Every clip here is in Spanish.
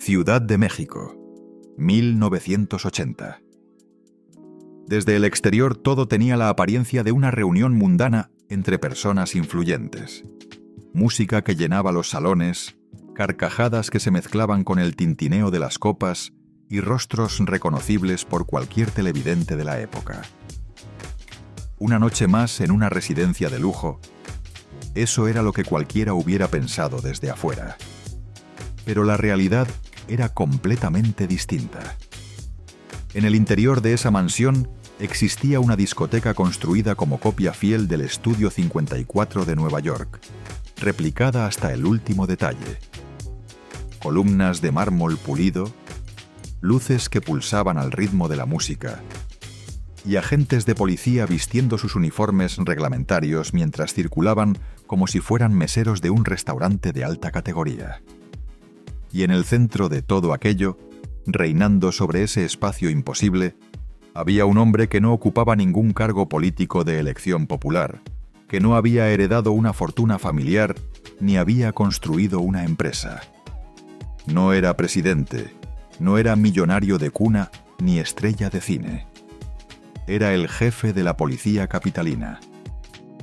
Ciudad de México, 1980. Desde el exterior todo tenía la apariencia de una reunión mundana entre personas influyentes. Música que llenaba los salones, carcajadas que se mezclaban con el tintineo de las copas y rostros reconocibles por cualquier televidente de la época. Una noche más en una residencia de lujo. Eso era lo que cualquiera hubiera pensado desde afuera. Pero la realidad era completamente distinta. En el interior de esa mansión existía una discoteca construida como copia fiel del Estudio 54 de Nueva York, replicada hasta el último detalle. Columnas de mármol pulido, luces que pulsaban al ritmo de la música, y agentes de policía vistiendo sus uniformes reglamentarios mientras circulaban como si fueran meseros de un restaurante de alta categoría. Y en el centro de todo aquello, reinando sobre ese espacio imposible, había un hombre que no ocupaba ningún cargo político de elección popular, que no había heredado una fortuna familiar ni había construido una empresa. No era presidente, no era millonario de cuna ni estrella de cine. Era el jefe de la policía capitalina,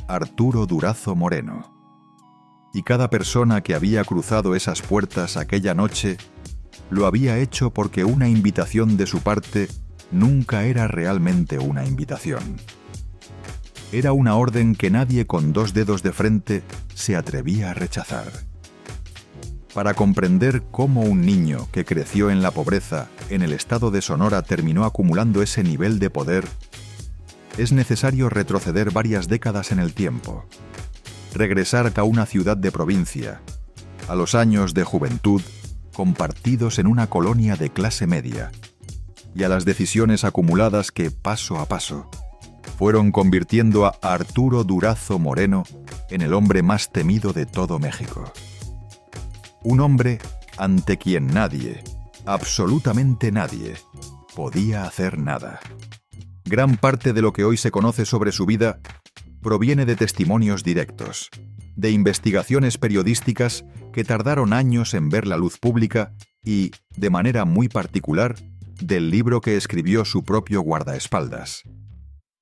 Arturo Durazo Moreno. Y cada persona que había cruzado esas puertas aquella noche lo había hecho porque una invitación de su parte nunca era realmente una invitación. Era una orden que nadie con dos dedos de frente se atrevía a rechazar. Para comprender cómo un niño que creció en la pobreza en el estado de Sonora terminó acumulando ese nivel de poder, es necesario retroceder varias décadas en el tiempo. Regresar a una ciudad de provincia, a los años de juventud compartidos en una colonia de clase media, y a las decisiones acumuladas que, paso a paso, fueron convirtiendo a Arturo Durazo Moreno en el hombre más temido de todo México. Un hombre ante quien nadie, absolutamente nadie, podía hacer nada. Gran parte de lo que hoy se conoce sobre su vida proviene de testimonios directos, de investigaciones periodísticas que tardaron años en ver la luz pública y, de manera muy particular, del libro que escribió su propio guardaespaldas.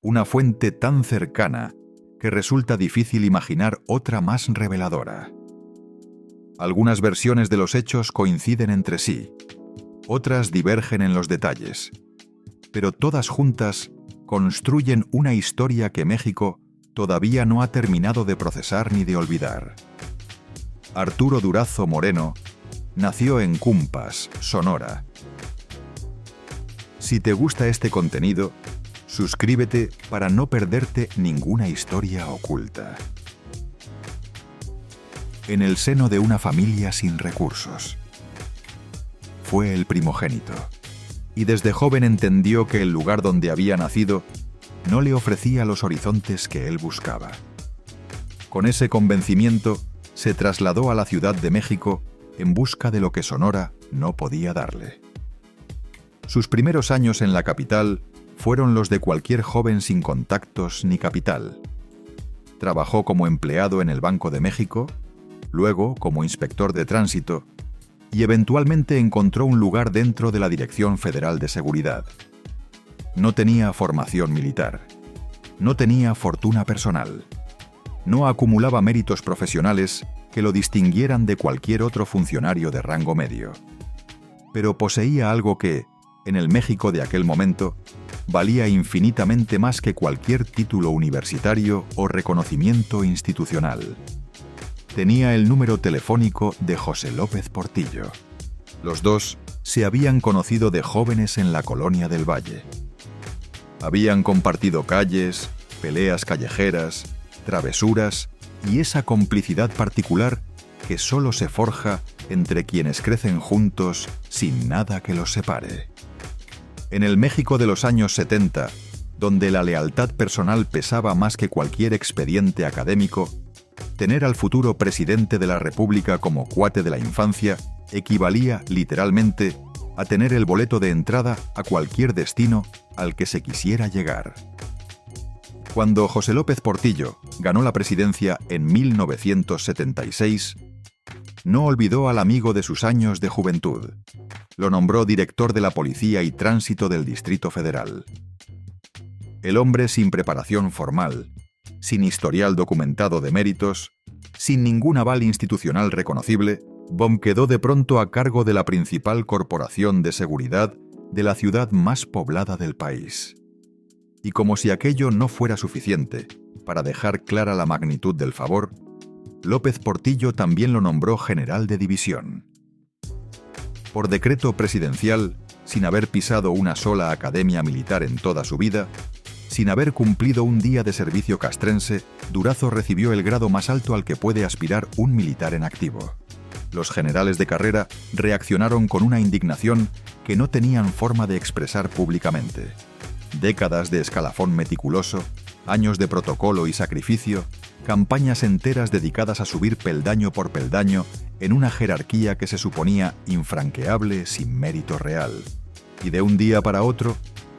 Una fuente tan cercana que resulta difícil imaginar otra más reveladora. Algunas versiones de los hechos coinciden entre sí, otras divergen en los detalles, pero todas juntas construyen una historia que México todavía no ha terminado de procesar ni de olvidar. Arturo Durazo Moreno nació en Cumpas, Sonora. Si te gusta este contenido, suscríbete para no perderte ninguna historia oculta. En el seno de una familia sin recursos. Fue el primogénito, y desde joven entendió que el lugar donde había nacido no le ofrecía los horizontes que él buscaba. Con ese convencimiento, se trasladó a la Ciudad de México en busca de lo que Sonora no podía darle. Sus primeros años en la capital fueron los de cualquier joven sin contactos ni capital. Trabajó como empleado en el Banco de México, luego como inspector de tránsito, y eventualmente encontró un lugar dentro de la Dirección Federal de Seguridad. No tenía formación militar, no tenía fortuna personal, no acumulaba méritos profesionales que lo distinguieran de cualquier otro funcionario de rango medio. Pero poseía algo que, en el México de aquel momento, valía infinitamente más que cualquier título universitario o reconocimiento institucional. Tenía el número telefónico de José López Portillo. Los dos se habían conocido de jóvenes en la Colonia del Valle. Habían compartido calles, peleas callejeras, travesuras y esa complicidad particular que solo se forja entre quienes crecen juntos sin nada que los separe. En el México de los años 70, donde la lealtad personal pesaba más que cualquier expediente académico, tener al futuro presidente de la República como cuate de la infancia equivalía, literalmente, a tener el boleto de entrada a cualquier destino al que se quisiera llegar. Cuando José López Portillo ganó la presidencia en 1976, no olvidó al amigo de sus años de juventud, lo nombró director de la Policía y Tránsito del Distrito Federal. El hombre sin preparación formal, sin historial documentado de méritos, sin ningún aval institucional reconocible, Bomb quedó de pronto a cargo de la principal corporación de seguridad de la ciudad más poblada del país. Y como si aquello no fuera suficiente para dejar clara la magnitud del favor, López Portillo también lo nombró general de división. Por decreto presidencial, sin haber pisado una sola academia militar en toda su vida, sin haber cumplido un día de servicio castrense, Durazo recibió el grado más alto al que puede aspirar un militar en activo. Los generales de carrera reaccionaron con una indignación que no tenían forma de expresar públicamente. Décadas de escalafón meticuloso, años de protocolo y sacrificio, campañas enteras dedicadas a subir peldaño por peldaño en una jerarquía que se suponía infranqueable sin mérito real. Y de un día para otro,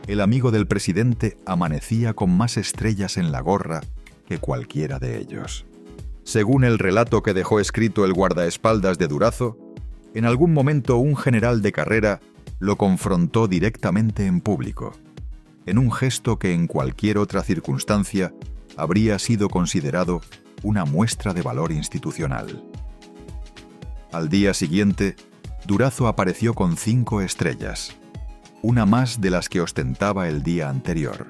el amigo del presidente amanecía con más estrellas en la gorra que cualquiera de ellos. Según el relato que dejó escrito el guardaespaldas de Durazo, en algún momento un general de carrera lo confrontó directamente en público, en un gesto que en cualquier otra circunstancia habría sido considerado una muestra de valor institucional. Al día siguiente, Durazo apareció con 5 estrellas, una más de las que ostentaba el día anterior.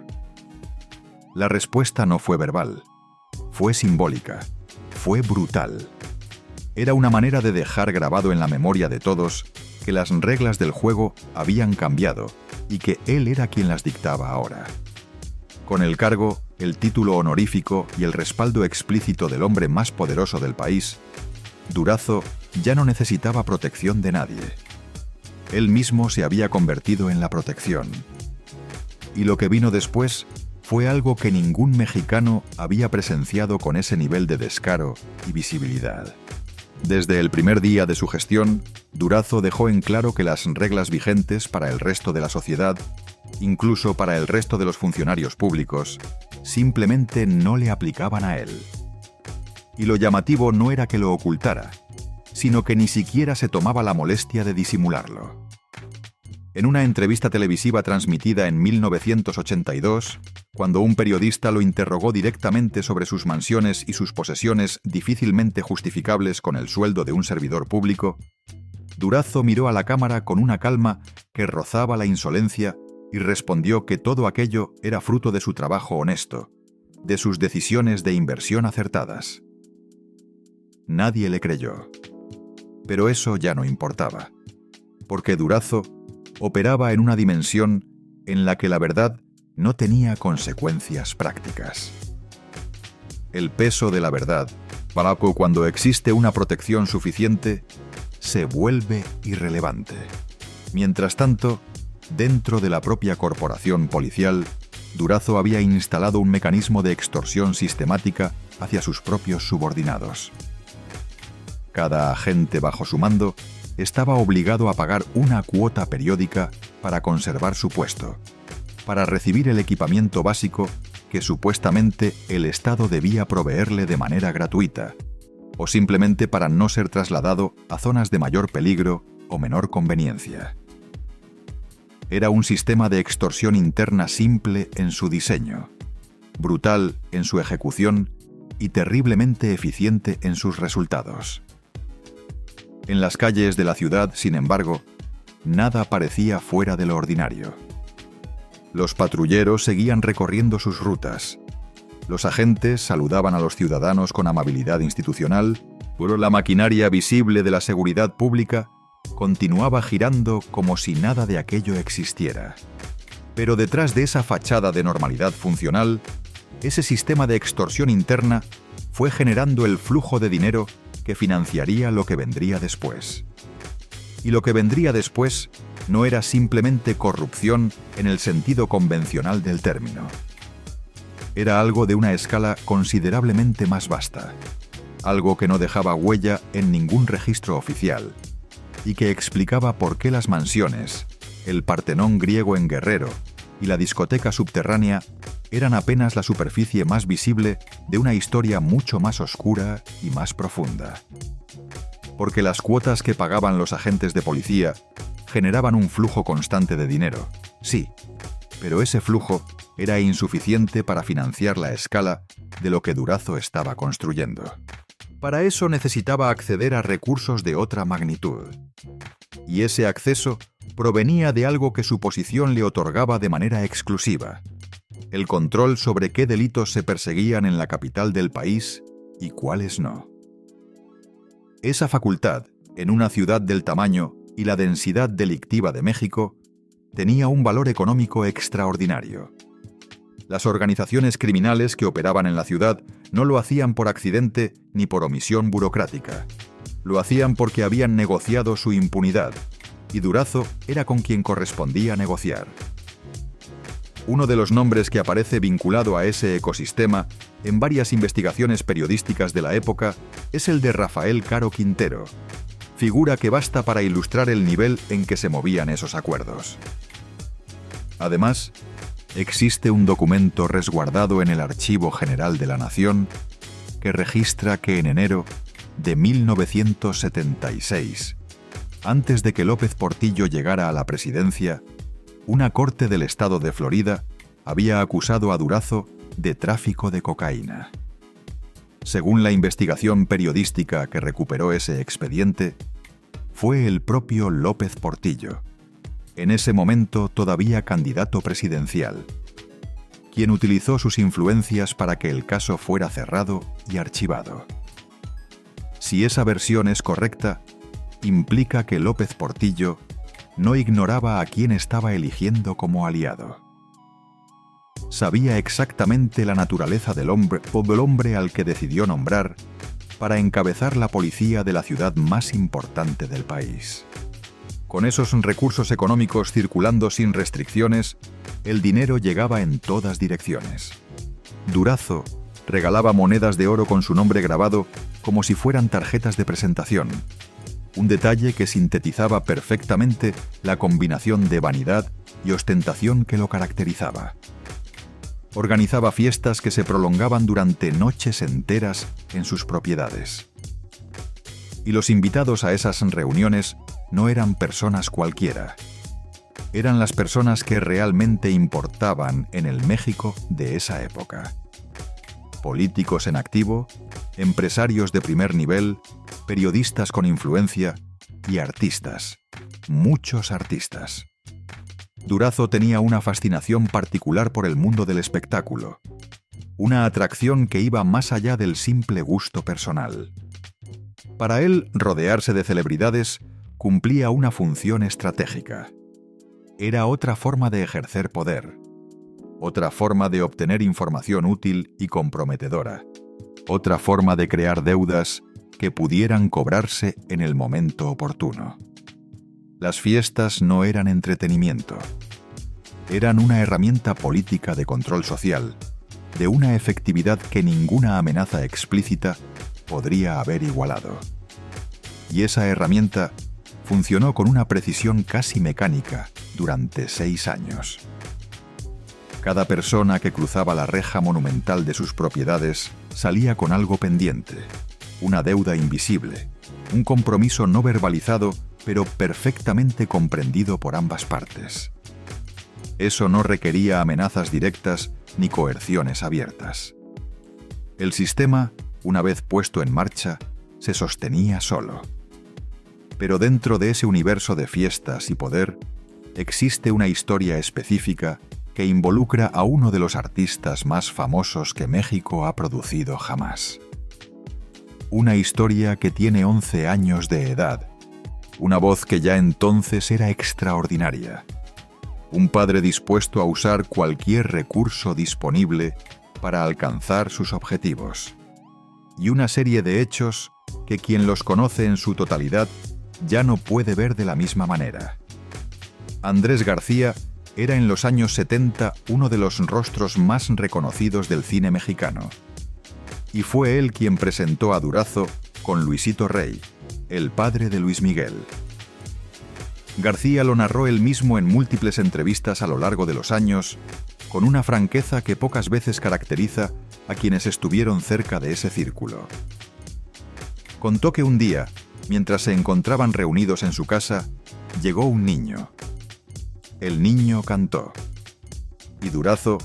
La respuesta no fue verbal, fue simbólica, fue brutal. Era una manera de dejar grabado en la memoria de todos que las reglas del juego habían cambiado y que él era quien las dictaba ahora. Con el cargo, el título honorífico y el respaldo explícito del hombre más poderoso del país, Durazo ya no necesitaba protección de nadie. Él mismo se había convertido en la protección. Y lo que vino después fue algo que ningún mexicano había presenciado con ese nivel de descaro y visibilidad. Desde el primer día de su gestión, Durazo dejó en claro que las reglas vigentes para el resto de la sociedad, incluso para el resto de los funcionarios públicos, simplemente no le aplicaban a él. Y lo llamativo no era que lo ocultara, sino que ni siquiera se tomaba la molestia de disimularlo. En una entrevista televisiva transmitida en 1982, cuando un periodista lo interrogó directamente sobre sus mansiones y sus posesiones difícilmente justificables con el sueldo de un servidor público, Durazo miró a la cámara con una calma que rozaba la insolencia y respondió que todo aquello era fruto de su trabajo honesto, de sus decisiones de inversión acertadas. Nadie le creyó. Pero eso ya no importaba, porque Durazo operaba en una dimensión en la que la verdad no tenía consecuencias prácticas. El peso de la verdad, cuando existe una protección suficiente, se vuelve irrelevante. Mientras tanto, dentro de la propia corporación policial, Durazo había instalado un mecanismo de extorsión sistemática hacia sus propios subordinados. Cada agente bajo su mando estaba obligado a pagar una cuota periódica para conservar su puesto, para recibir el equipamiento básico que supuestamente el Estado debía proveerle de manera gratuita, o simplemente para no ser trasladado a zonas de mayor peligro o menor conveniencia. Era un sistema de extorsión interna simple en su diseño, brutal en su ejecución y terriblemente eficiente en sus resultados. En las calles de la ciudad, sin embargo, nada parecía fuera de lo ordinario. Los patrulleros seguían recorriendo sus rutas. Los agentes saludaban a los ciudadanos con amabilidad institucional, pero la maquinaria visible de la seguridad pública continuaba girando como si nada de aquello existiera. Pero detrás de esa fachada de normalidad funcional, ese sistema de extorsión interna fue generando el flujo de dinero que financiaría lo que vendría después. Y lo que vendría después no era simplemente corrupción en el sentido convencional del término. Era algo de una escala considerablemente más vasta, algo que no dejaba huella en ningún registro oficial, y que explicaba por qué las mansiones, el Partenón griego en Guerrero y la discoteca subterránea eran apenas la superficie más visible de una historia mucho más oscura y más profunda. Porque las cuotas que pagaban los agentes de policía generaban un flujo constante de dinero, sí, pero ese flujo era insuficiente para financiar la escala de lo que Durazo estaba construyendo. Para eso necesitaba acceder a recursos de otra magnitud. Y ese acceso provenía de algo que su posición le otorgaba de manera exclusiva: el control sobre qué delitos se perseguían en la capital del país y cuáles no. Esa facultad, en una ciudad del tamaño y la densidad delictiva de México, tenía un valor económico extraordinario. Las organizaciones criminales que operaban en la ciudad no lo hacían por accidente ni por omisión burocrática. Lo hacían porque habían negociado su impunidad, y Durazo era con quien correspondía negociar. Uno de los nombres que aparece vinculado a ese ecosistema en varias investigaciones periodísticas de la época es el de Rafael Caro Quintero, figura que basta para ilustrar el nivel en que se movían esos acuerdos. Además, existe un documento resguardado en el Archivo General de la Nación que registra que en enero de 1976, antes de que López Portillo llegara a la presidencia, una corte del estado de Florida había acusado a Durazo de tráfico de cocaína. Según la investigación periodística que recuperó ese expediente, fue el propio López Portillo, en ese momento todavía candidato presidencial, quien utilizó sus influencias para que el caso fuera cerrado y archivado. Si esa versión es correcta, implica que López Portillo no ignoraba a quién estaba eligiendo como aliado. Sabía exactamente la naturaleza del hombre al que decidió nombrar para encabezar la policía de la ciudad más importante del país. Con esos recursos económicos circulando sin restricciones, el dinero llegaba en todas direcciones. Durazo regalaba monedas de oro con su nombre grabado como si fueran tarjetas de presentación, un detalle que sintetizaba perfectamente la combinación de vanidad y ostentación que lo caracterizaba. Organizaba fiestas que se prolongaban durante noches enteras en sus propiedades. Y los invitados a esas reuniones no eran personas cualquiera. Eran las personas que realmente importaban en el México de esa época. Políticos en activo, empresarios de primer nivel, periodistas con influencia y artistas, muchos artistas. Durazo tenía una fascinación particular por el mundo del espectáculo, una atracción que iba más allá del simple gusto personal. Para él, rodearse de celebridades cumplía una función estratégica. Era otra forma de ejercer poder, otra forma de obtener información útil y comprometedora, otra forma de crear deudas que pudieran cobrarse en el momento oportuno. Las fiestas no eran entretenimiento. Eran una herramienta política de control social, de una efectividad que ninguna amenaza explícita podría haber igualado. Y esa herramienta funcionó con una precisión casi mecánica durante 6 años. Cada persona que cruzaba la reja monumental de sus propiedades salía con algo pendiente, una deuda invisible, un compromiso no verbalizado pero perfectamente comprendido por ambas partes. Eso no requería amenazas directas ni coerciones abiertas. El sistema, una vez puesto en marcha, se sostenía solo. Pero dentro de ese universo de fiestas y poder, existe una historia específica que involucra a uno de los artistas más famosos que México ha producido jamás. Una historia que tiene 11 años de edad, una voz que ya entonces era extraordinaria, un padre dispuesto a usar cualquier recurso disponible para alcanzar sus objetivos, y una serie de hechos que quien los conoce en su totalidad ya no puede ver de la misma manera. Andrés García era en los años 70 uno de los rostros más reconocidos del cine mexicano, y fue él quien presentó a Durazo con Luisito Rey, el padre de Luis Miguel. García lo narró él mismo en múltiples entrevistas a lo largo de los años, con una franqueza que pocas veces caracteriza a quienes estuvieron cerca de ese círculo. Contó que un día, mientras se encontraban reunidos en su casa, llegó un niño. El niño cantó. Y Durazo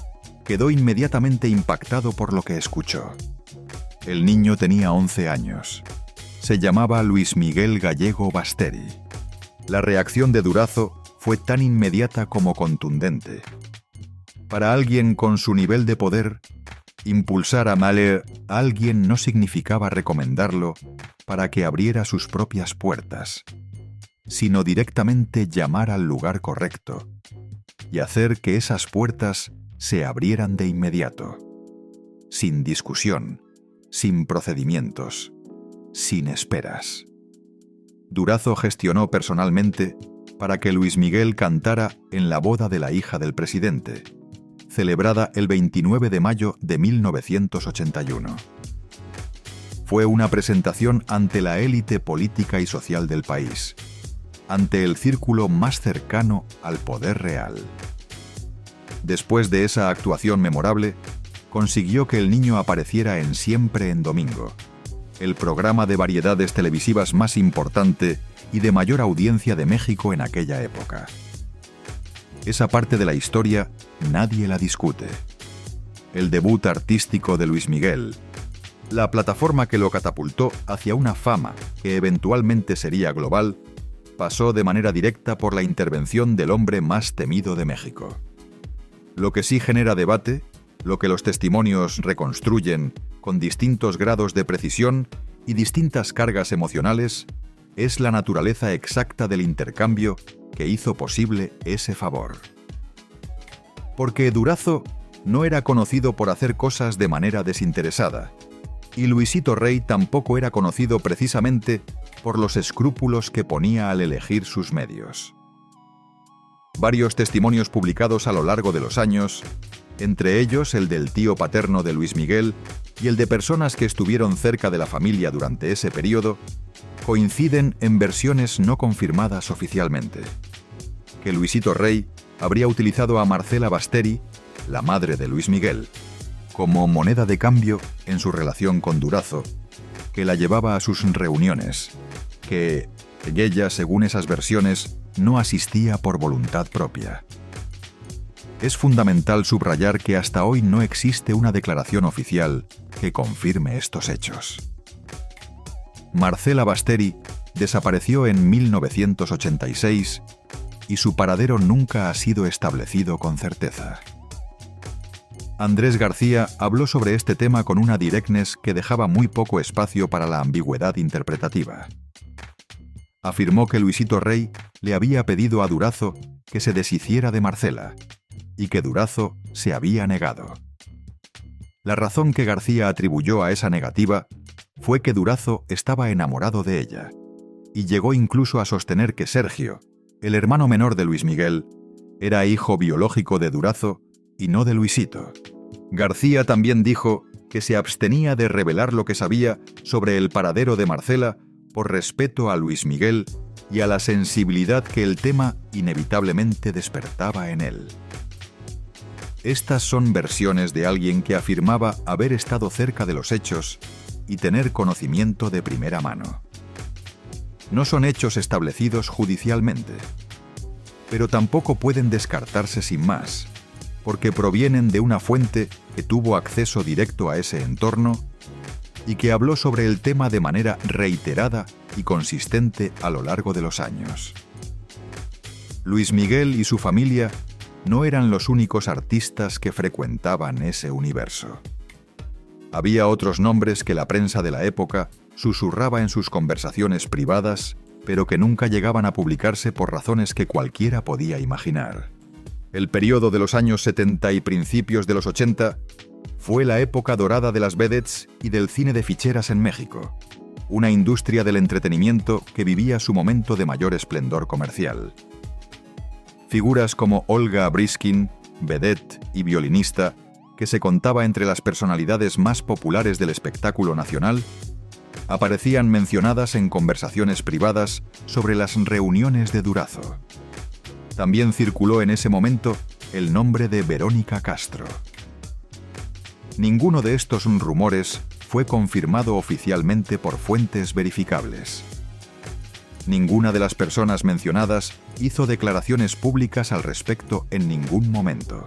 quedó inmediatamente impactado por lo que escuchó. El niño tenía 11 años. Se llamaba Luis Miguel Gallego Basteri. La reacción de Durazo fue tan inmediata como contundente. Para alguien con su nivel de poder, impulsar a alguien no significaba recomendarlo para que abriera sus propias puertas, sino directamente llamar al lugar correcto y hacer que esas puertas se abrieran de inmediato, sin discusión, sin procedimientos, sin esperas. Durazo gestionó personalmente para que Luis Miguel cantara en la boda de la hija del presidente, celebrada el 29 de mayo de 1981. Fue una presentación ante la élite política y social del país, ante el círculo más cercano al poder real. Después de esa actuación memorable, consiguió que el niño apareciera en Siempre en Domingo, el programa de variedades televisivas más importante y de mayor audiencia de México en aquella época. Esa parte de la historia nadie la discute. El debut artístico de Luis Miguel, la plataforma que lo catapultó hacia una fama que eventualmente sería global, pasó de manera directa por la intervención del hombre más temido de México. Lo que sí genera debate, lo que los testimonios reconstruyen con distintos grados de precisión y distintas cargas emocionales, es la naturaleza exacta del intercambio que hizo posible ese favor. Porque Durazo no era conocido por hacer cosas de manera desinteresada, y Luisito Rey tampoco era conocido precisamente por los escrúpulos que ponía al elegir sus medios. Varios testimonios publicados a lo largo de los años, entre ellos el del tío paterno de Luis Miguel y el de personas que estuvieron cerca de la familia durante ese periodo, coinciden en versiones no confirmadas oficialmente. Que Luisito Rey habría utilizado a Marcela Basteri, la madre de Luis Miguel, como moneda de cambio en su relación con Durazo, que la llevaba a sus reuniones, que ella, según esas versiones, no asistía por voluntad propia. Es fundamental subrayar que hasta hoy no existe una declaración oficial que confirme estos hechos. Marcela Basteri desapareció en 1986 y su paradero nunca ha sido establecido con certeza. Andrés García habló sobre este tema con una directness que dejaba muy poco espacio para la ambigüedad interpretativa. Afirmó que Luisito Rey le había pedido a Durazo que se deshiciera de Marcela y que Durazo se había negado. La razón que García atribuyó a esa negativa fue que Durazo estaba enamorado de ella y llegó incluso a sostener que Sergio, el hermano menor de Luis Miguel, era hijo biológico de Durazo y no de Luisito. García también dijo que se abstenía de revelar lo que sabía sobre el paradero de Marcela por respeto a Luis Miguel y a la sensibilidad que el tema inevitablemente despertaba en él. Estas son versiones de alguien que afirmaba haber estado cerca de los hechos y tener conocimiento de primera mano. No son hechos establecidos judicialmente, pero tampoco pueden descartarse sin más, porque provienen de una fuente que tuvo acceso directo a ese entorno y que habló sobre el tema de manera reiterada y consistente a lo largo de los años. Luis Miguel y su familia no eran los únicos artistas que frecuentaban ese universo. Había otros nombres que la prensa de la época susurraba en sus conversaciones privadas, pero que nunca llegaban a publicarse por razones que cualquiera podía imaginar. El periodo de los años 70 y principios de los 80 fue la época dorada de las vedettes y del cine de ficheras en México, una industria del entretenimiento que vivía su momento de mayor esplendor comercial. Figuras como Olga Briskin, vedette y violinista, que se contaba entre las personalidades más populares del espectáculo nacional, aparecían mencionadas en conversaciones privadas sobre las reuniones de Durazo. También circuló en ese momento el nombre de Verónica Castro. Ninguno de estos rumores fue confirmado oficialmente por fuentes verificables. Ninguna de las personas mencionadas hizo declaraciones públicas al respecto en ningún momento.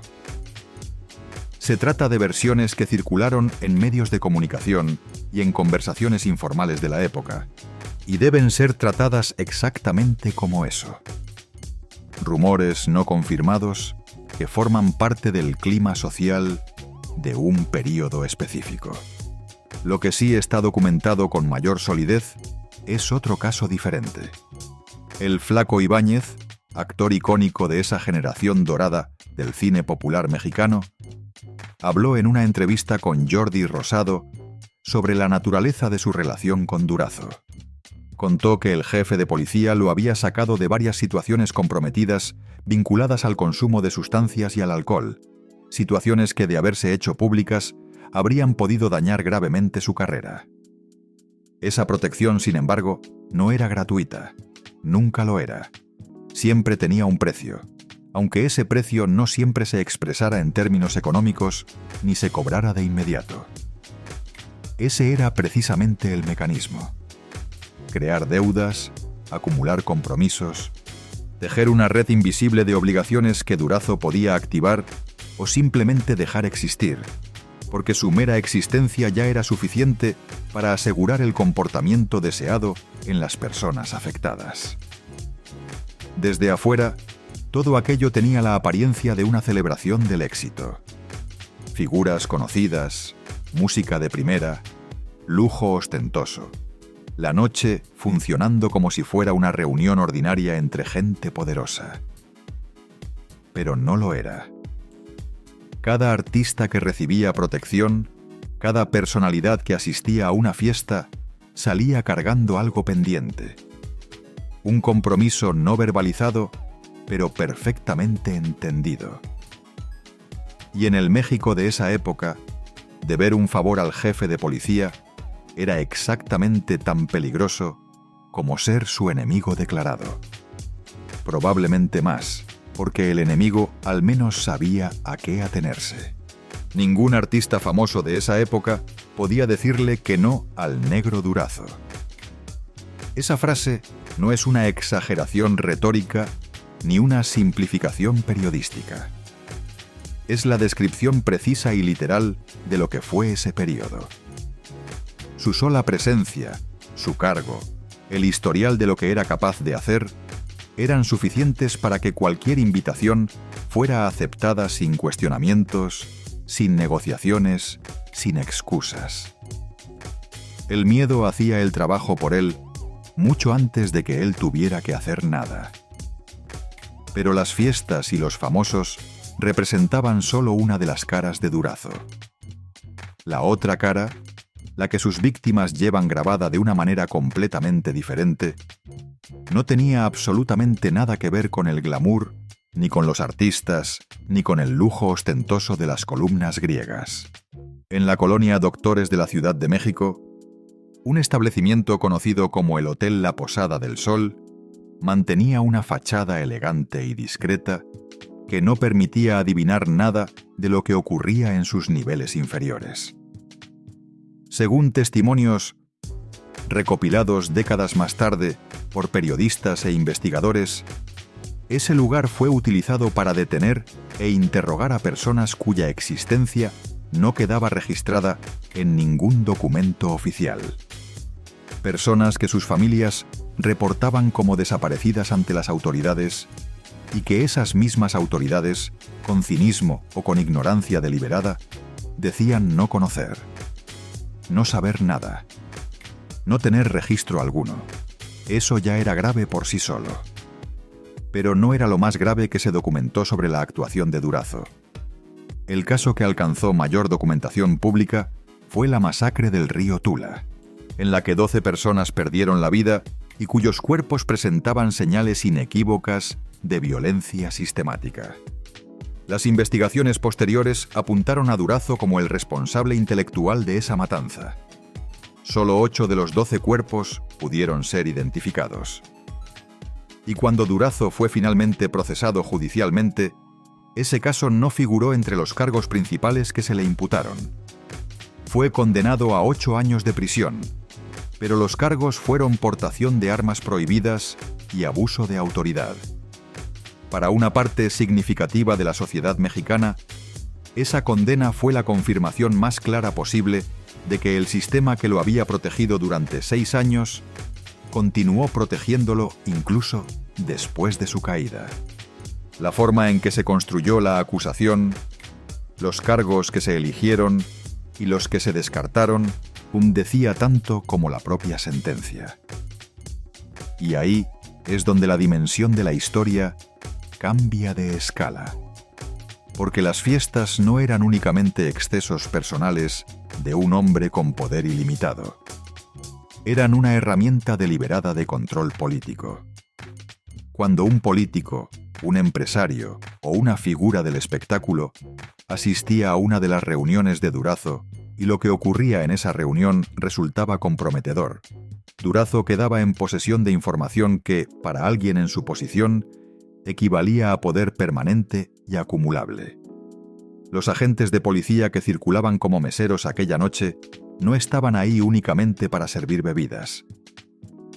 Se trata de versiones que circularon en medios de comunicación y en conversaciones informales de la época, y deben ser tratadas exactamente como eso. Rumores no confirmados que forman parte del clima social de un período específico. Lo que sí está documentado con mayor solidez es otro caso diferente. El Flaco Ibáñez, actor icónico de esa generación dorada del cine popular mexicano, habló en una entrevista con Jordi Rosado sobre la naturaleza de su relación con Durazo. Contó que el jefe de policía lo había sacado de varias situaciones comprometidas vinculadas al consumo de sustancias y al alcohol, situaciones que, de haberse hecho públicas, habrían podido dañar gravemente su carrera. Esa protección, sin embargo, no era gratuita. Nunca lo era. Siempre tenía un precio, aunque ese precio no siempre se expresara en términos económicos ni se cobrara de inmediato. Ese era precisamente el mecanismo. Crear deudas, acumular compromisos, tejer una red invisible de obligaciones que Durazo podía activar o simplemente dejar existir, porque su mera existencia ya era suficiente para asegurar el comportamiento deseado en las personas afectadas. Desde afuera, todo aquello tenía la apariencia de una celebración del éxito. Figuras conocidas, música de primera, lujo ostentoso. La noche funcionando como si fuera una reunión ordinaria entre gente poderosa. Pero no lo era. Cada artista que recibía protección, cada personalidad que asistía a una fiesta, salía cargando algo pendiente. Un compromiso no verbalizado, pero perfectamente entendido. Y en el México de esa época, deber un favor al jefe de policía era exactamente tan peligroso como ser su enemigo declarado. Probablemente más, porque el enemigo al menos sabía a qué atenerse. Ningún artista famoso de esa época podía decirle que no al negro Durazo. Esa frase no es una exageración retórica ni una simplificación periodística. Es la descripción precisa y literal de lo que fue ese periodo. Su sola presencia, su cargo, el historial de lo que era capaz de hacer, eran suficientes para que cualquier invitación fuera aceptada sin cuestionamientos, sin negociaciones, sin excusas. El miedo hacía el trabajo por él mucho antes de que él tuviera que hacer nada. Pero las fiestas y los famosos representaban solo una de las caras de Durazo. La otra cara, la que sus víctimas llevan grabada de una manera completamente diferente, no tenía absolutamente nada que ver con el glamour, ni con los artistas, ni con el lujo ostentoso de las columnas griegas. En la colonia Doctores de la Ciudad de México, un establecimiento conocido como el Hotel La Posada del Sol mantenía una fachada elegante y discreta que no permitía adivinar nada de lo que ocurría en sus niveles inferiores. Según testimonios recopilados décadas más tarde por periodistas e investigadores, ese lugar fue utilizado para detener e interrogar a personas cuya existencia no quedaba registrada en ningún documento oficial. Personas que sus familias reportaban como desaparecidas ante las autoridades y que esas mismas autoridades, con cinismo o con ignorancia deliberada, decían no conocer, no saber nada, no tener registro alguno. Eso ya era grave por sí solo. Pero no era lo más grave que se documentó sobre la actuación de Durazo. El caso que alcanzó mayor documentación pública fue la masacre del río Tula, en la que 12 personas perdieron la vida y cuyos cuerpos presentaban señales inequívocas de violencia sistemática. Las investigaciones posteriores apuntaron a Durazo como el responsable intelectual de esa matanza. Solo 8 de los 12 cuerpos pudieron ser identificados. Y cuando Durazo fue finalmente procesado judicialmente, ese caso no figuró entre los cargos principales que se le imputaron. Fue condenado a 8 años de prisión, pero los cargos fueron portación de armas prohibidas y abuso de autoridad. Para una parte significativa de la sociedad mexicana, esa condena fue la confirmación más clara posible de que el sistema que lo había protegido durante 6 años continuó protegiéndolo incluso después de su caída. La forma en que se construyó la acusación, los cargos que se eligieron y los que se descartaron, decía tanto como la propia sentencia. Y ahí es donde la dimensión de la historia cambia de escala. Porque las fiestas no eran únicamente excesos personales de un hombre con poder ilimitado. Eran una herramienta deliberada de control político. Cuando un político, un empresario o una figura del espectáculo asistía a una de las reuniones de Durazo y lo que ocurría en esa reunión resultaba comprometedor, Durazo quedaba en posesión de información que, para alguien en su posición, equivalía a poder permanente y acumulable. Los agentes de policía que circulaban como meseros aquella noche no estaban ahí únicamente para servir bebidas.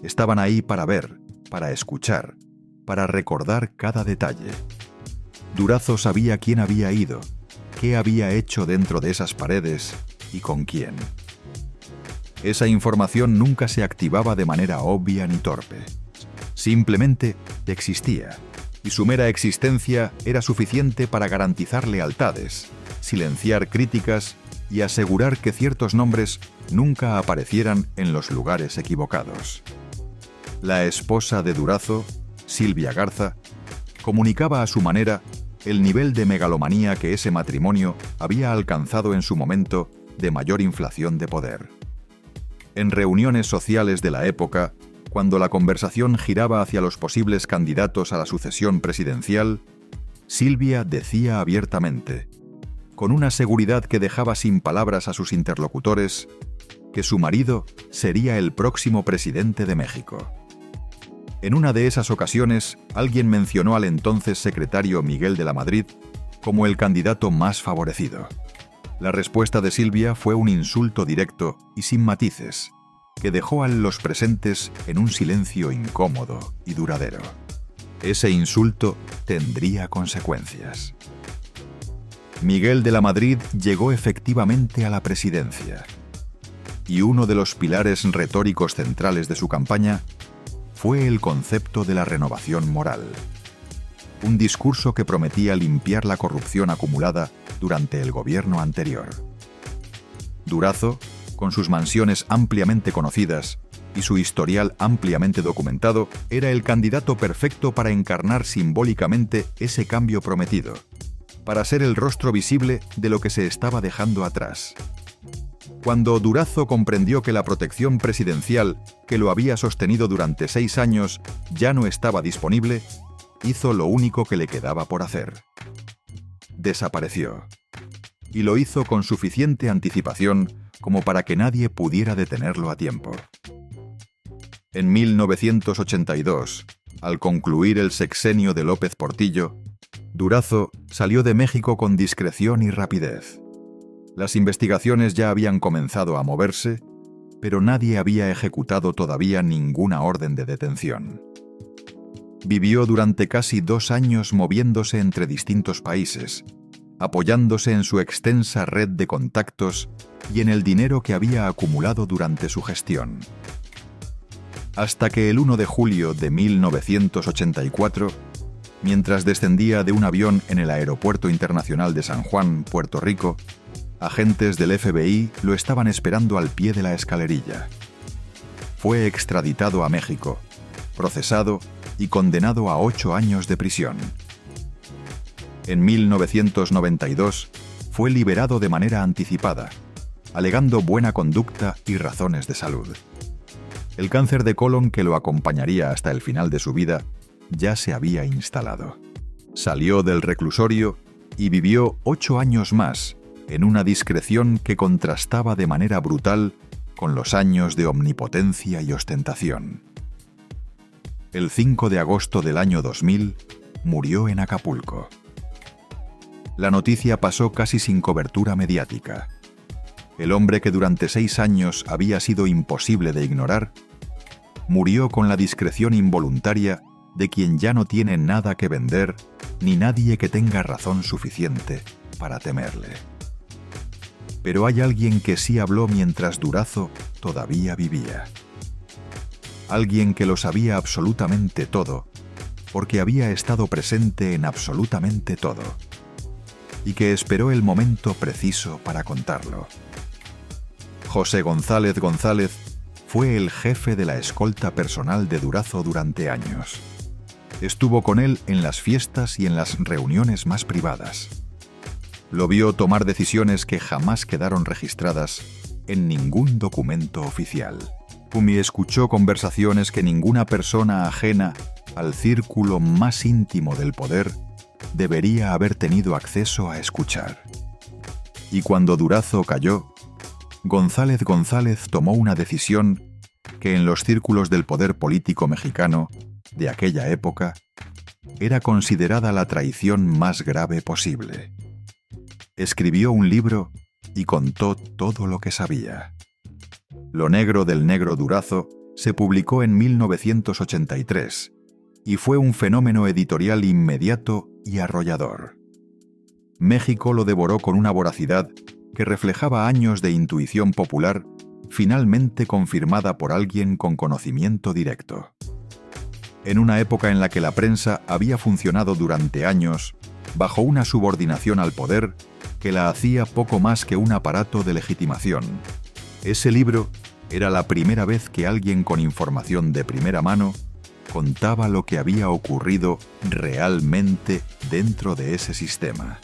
Estaban ahí para ver, para escuchar, para recordar cada detalle. Durazo sabía quién había ido, qué había hecho dentro de esas paredes y con quién. Esa información nunca se activaba de manera obvia ni torpe. Simplemente existía, y su mera existencia era suficiente para garantizar lealtades, silenciar críticas y asegurar que ciertos nombres nunca aparecieran en los lugares equivocados. La esposa de Durazo, Silvia Garza, comunicaba a su manera el nivel de megalomanía que ese matrimonio había alcanzado en su momento de mayor inflación de poder. En reuniones sociales de la época, cuando la conversación giraba hacia los posibles candidatos a la sucesión presidencial, Silvia decía abiertamente, con una seguridad que dejaba sin palabras a sus interlocutores, que su marido sería el próximo presidente de México. En una de esas ocasiones, alguien mencionó al entonces secretario Miguel de la Madrid como el candidato más favorecido. La respuesta de Silvia fue un insulto directo y sin matices, que dejó a los presentes en un silencio incómodo y duradero. Ese insulto tendría consecuencias. Miguel de la Madrid llegó efectivamente a la presidencia, y uno de los pilares retóricos centrales de su campaña fue el concepto de la renovación moral. Un discurso que prometía limpiar la corrupción acumulada durante el gobierno anterior. Durazo, con sus mansiones ampliamente conocidas y su historial ampliamente documentado, era el candidato perfecto para encarnar simbólicamente ese cambio prometido, para ser el rostro visible de lo que se estaba dejando atrás. Cuando Durazo comprendió que la protección presidencial que lo había sostenido durante 6 años ya no estaba disponible, hizo lo único que le quedaba por hacer. Desapareció. Y lo hizo con suficiente anticipación como para que nadie pudiera detenerlo a tiempo. En 1982, al concluir el sexenio de López Portillo, Durazo salió de México con discreción y rapidez. Las investigaciones ya habían comenzado a moverse, pero nadie había ejecutado todavía ninguna orden de detención. Vivió durante casi 2 años moviéndose entre distintos países, apoyándose en su extensa red de contactos y en el dinero que había acumulado durante su gestión. Hasta que el 1 de julio de 1984, mientras descendía de un avión en el Aeropuerto Internacional de San Juan, Puerto Rico, agentes del FBI lo estaban esperando al pie de la escalerilla. Fue extraditado a México, procesado y condenado a 8 años de prisión. En 1992 fue liberado de manera anticipada, alegando buena conducta y razones de salud. El cáncer de colon que lo acompañaría hasta el final de su vida ya se había instalado. Salió del reclusorio y vivió 8 años más en una discreción que contrastaba de manera brutal con los años de omnipotencia y ostentación. El 5 de agosto del año 2000 murió en Acapulco. La noticia pasó casi sin cobertura mediática. el hombre que durante 6 años había sido imposible de ignorar, murió con la discreción involuntaria de quien ya no tiene nada que vender ni nadie que tenga razón suficiente para temerle. Pero hay alguien que sí habló mientras Durazo todavía vivía. Alguien que lo sabía absolutamente todo, porque había estado presente en absolutamente todo, y que esperó el momento preciso para contarlo. José González González fue el jefe de la escolta personal de Durazo durante años. Estuvo con él en las fiestas y en las reuniones más privadas. Lo vio tomar decisiones que jamás quedaron registradas en ningún documento oficial. Kumi escuchó conversaciones que ninguna persona ajena al círculo más íntimo del poder debería haber tenido acceso a escuchar. Y cuando Durazo cayó, González González tomó una decisión que en los círculos del poder político mexicano de aquella época era considerada la traición más grave posible. Escribió un libro y contó todo lo que sabía. Lo negro del negro Durazo se publicó en 1983 y fue un fenómeno editorial inmediato y arrollador. México lo devoró con una voracidad que reflejaba años de intuición popular finalmente confirmada por alguien con conocimiento directo. En una época en la que la prensa había funcionado durante años bajo una subordinación al poder que la hacía poco más que un aparato de legitimación, ese libro era la primera vez que alguien con información de primera mano contaba lo que había ocurrido realmente dentro de ese sistema.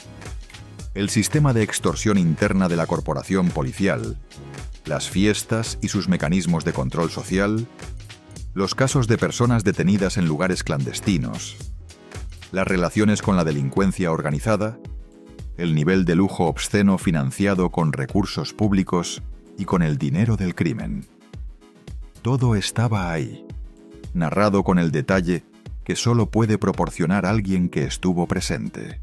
El sistema de extorsión interna de la corporación policial, las fiestas y sus mecanismos de control social, los casos de personas detenidas en lugares clandestinos, las relaciones con la delincuencia organizada, el nivel de lujo obsceno financiado con recursos públicos y con el dinero del crimen. Todo estaba ahí, narrado con el detalle que solo puede proporcionar alguien que estuvo presente.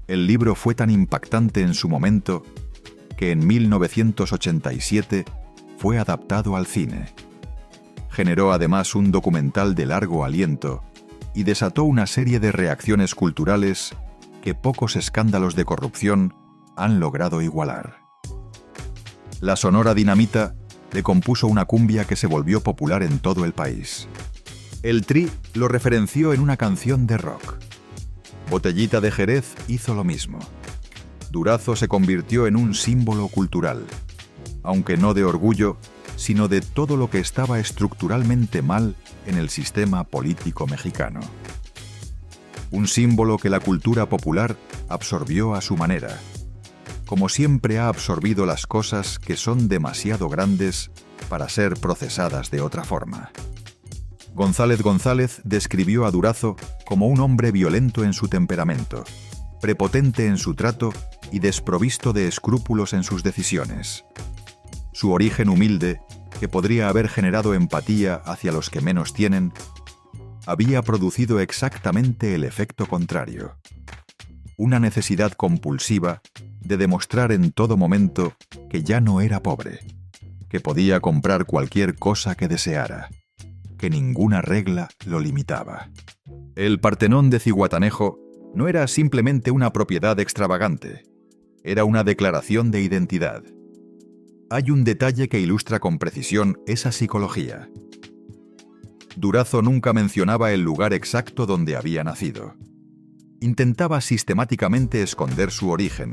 El libro fue tan impactante en su momento que en 1987 fue adaptado al cine. Generó además un documental de largo aliento y desató una serie de reacciones culturales que pocos escándalos de corrupción han logrado igualar. La Sonora Dinamita le compuso una cumbia que se volvió popular en todo el país. El Tri lo referenció en una canción de rock. Botellita de Jerez hizo lo mismo. Durazo se convirtió en un símbolo cultural, aunque no de orgullo, sino de todo lo que estaba estructuralmente mal en el sistema político mexicano. Un símbolo que la cultura popular absorbió a su manera, como siempre ha absorbido las cosas que son demasiado grandes para ser procesadas de otra forma. González González describió a Durazo como un hombre violento en su temperamento, prepotente en su trato y desprovisto de escrúpulos en sus decisiones. Su origen humilde, que podría haber generado empatía hacia los que menos tienen, había producido exactamente el efecto contrario. Una necesidad compulsiva de demostrar en todo momento que ya no era pobre, que podía comprar cualquier cosa que deseara, que ninguna regla lo limitaba. El Partenón de Zihuatanejo no era simplemente una propiedad extravagante, era una declaración de identidad. Hay un detalle que ilustra con precisión esa psicología. Durazo nunca mencionaba el lugar exacto donde había nacido. Intentaba sistemáticamente esconder su origen.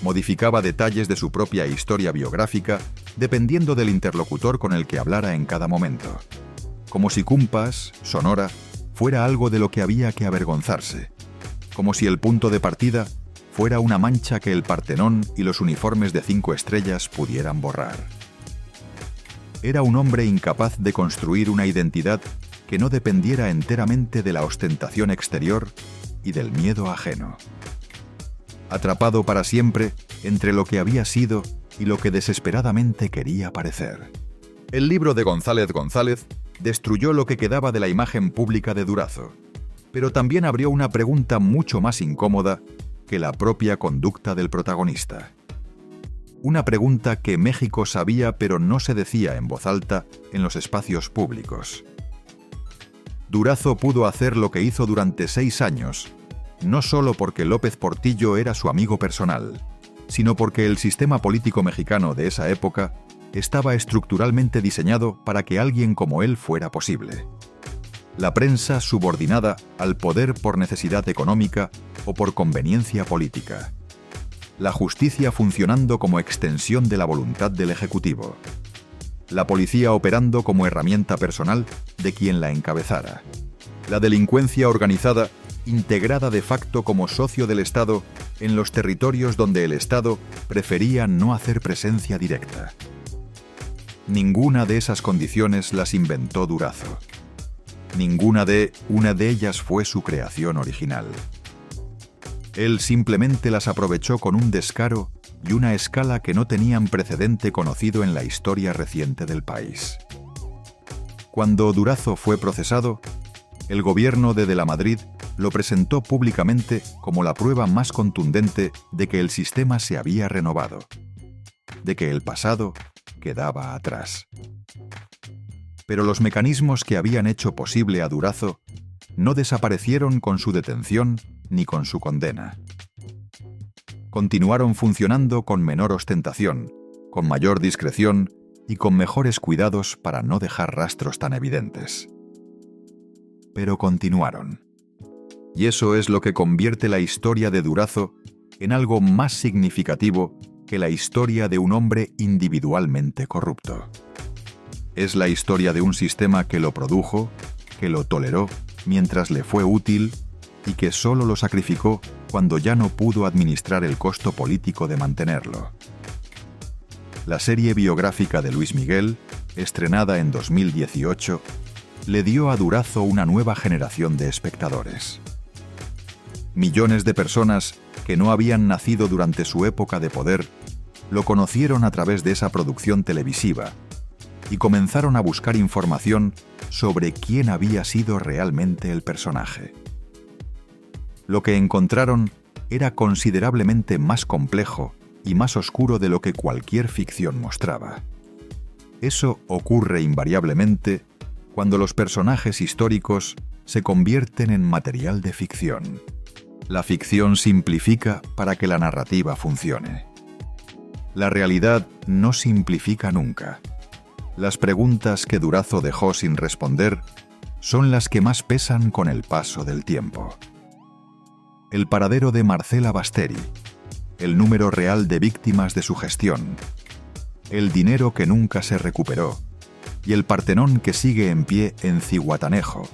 Modificaba detalles de su propia historia biográfica dependiendo del interlocutor con el que hablara en cada momento. Como si Cumpas, Sonora, fuera algo de lo que había que avergonzarse. Como si el punto de partida fuera una mancha que el Partenón y los uniformes de 5 estrellas pudieran borrar. Era un hombre incapaz de construir una identidad que no dependiera enteramente de la ostentación exterior y del miedo ajeno. Atrapado para siempre entre lo que había sido y lo que desesperadamente quería parecer. El libro de González González destruyó lo que quedaba de la imagen pública de Durazo, pero también abrió una pregunta mucho más incómoda que la propia conducta del protagonista. Una pregunta que México sabía pero no se decía en voz alta en los espacios públicos. Durazo pudo hacer lo que hizo durante 6 años, no solo porque López Portillo era su amigo personal, sino porque el sistema político mexicano de esa época estaba estructuralmente diseñado para que alguien como él fuera posible. La prensa subordinada al poder por necesidad económica o por conveniencia política. La justicia funcionando como extensión de la voluntad del Ejecutivo. La policía operando como herramienta personal de quien la encabezara. La delincuencia organizada integrada de facto como socio del Estado en los territorios donde el Estado prefería no hacer presencia directa. Ninguna de esas condiciones las inventó Durazo. Una de ellas fue su creación original. Él simplemente las aprovechó con un descaro y una escala que no tenían precedente conocido en la historia reciente del país. Cuando Durazo fue procesado, el gobierno de la Madrid lo presentó públicamente como la prueba más contundente de que el sistema se había renovado, de que el pasado quedaba atrás. Pero los mecanismos que habían hecho posible a Durazo no desaparecieron con su detención ni con su condena. Continuaron funcionando con menor ostentación, con mayor discreción y con mejores cuidados para no dejar rastros tan evidentes. Pero continuaron. Y eso es lo que convierte la historia de Durazo en algo más significativo que la historia de un hombre individualmente corrupto. Es la historia de un sistema que lo produjo, que lo toleró mientras le fue útil y que solo lo sacrificó cuando ya no pudo administrar el costo político de mantenerlo. La serie biográfica de Luis Miguel, estrenada en 2018, le dio a Durazo una nueva generación de espectadores. Millones de personas que no habían nacido durante su época de poder lo conocieron a través de esa producción televisiva y comenzaron a buscar información sobre quién había sido realmente el personaje. Lo que encontraron era considerablemente más complejo y más oscuro de lo que cualquier ficción mostraba. Eso ocurre invariablemente cuando los personajes históricos se convierten en material de ficción. La ficción simplifica para que la narrativa funcione. La realidad no simplifica nunca. Las preguntas que Durazo dejó sin responder son las que más pesan con el paso del tiempo. El paradero de Marcela Basteri, el número real de víctimas de su gestión, el dinero que nunca se recuperó y el Partenón que sigue en pie en Zihuatanejo,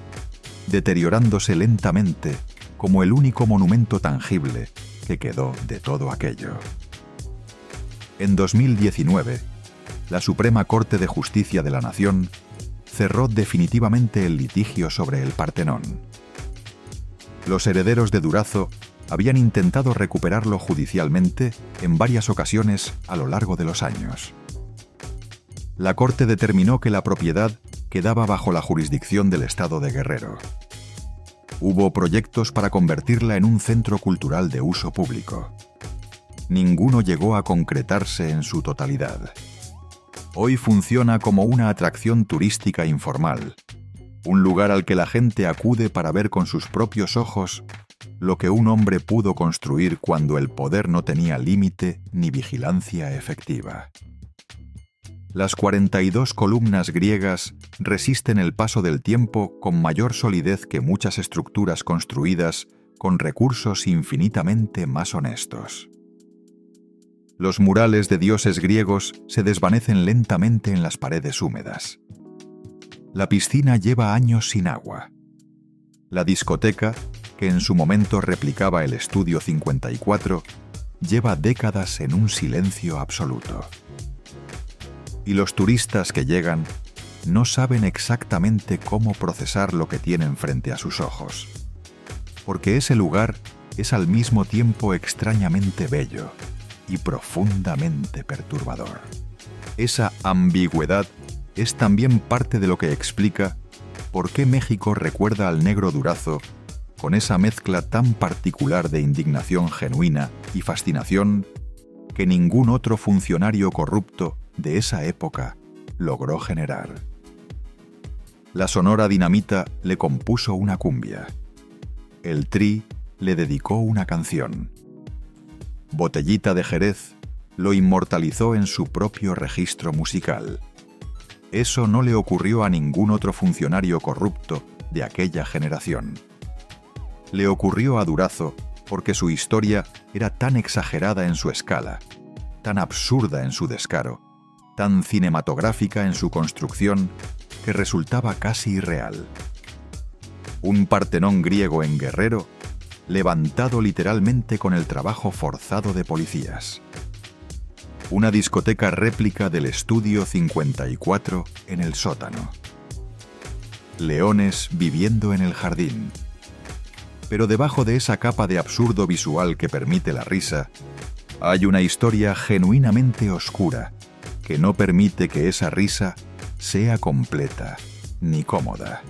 deteriorándose lentamente como el único monumento tangible que quedó de todo aquello. En 2019, la Suprema Corte de Justicia de la Nación cerró definitivamente el litigio sobre el Partenón. Los herederos de Durazo habían intentado recuperarlo judicialmente en varias ocasiones a lo largo de los años. La Corte determinó que la propiedad quedaba bajo la jurisdicción del Estado de Guerrero. Hubo proyectos para convertirla en un centro cultural de uso público. Ninguno llegó a concretarse en su totalidad. Hoy funciona como una atracción turística informal, un lugar al que la gente acude para ver con sus propios ojos lo que un hombre pudo construir cuando el poder no tenía límite ni vigilancia efectiva. Las 42 columnas griegas resisten el paso del tiempo con mayor solidez que muchas estructuras construidas con recursos infinitamente más honestos. Los murales de dioses griegos se desvanecen lentamente en las paredes húmedas. La piscina lleva años sin agua. La discoteca, que en su momento replicaba el Estudio 54, lleva décadas en un silencio absoluto. Y los turistas que llegan no saben exactamente cómo procesar lo que tienen frente a sus ojos, porque ese lugar es al mismo tiempo extrañamente bello y profundamente perturbador. Esa ambigüedad es también parte de lo que explica por qué México recuerda al negro Durazo con esa mezcla tan particular de indignación genuina y fascinación que ningún otro funcionario corrupto de esa época logró generar. La Sonora Dinamita le compuso una cumbia. El Tri le dedicó una canción. Botellita de Jerez lo inmortalizó en su propio registro musical. Eso no le ocurrió a ningún otro funcionario corrupto de aquella generación. Le ocurrió a Durazo porque su historia era tan exagerada en su escala, tan absurda en su descaro, tan cinematográfica en su construcción, que resultaba casi irreal. Un Partenón griego en Guerrero, levantado literalmente con el trabajo forzado de policías. Una discoteca réplica del Estudio 54 en el sótano. Leones viviendo en el jardín. Pero debajo de esa capa de absurdo visual que permite la risa, hay una historia genuinamente oscura que no permite que esa risa sea completa ni cómoda.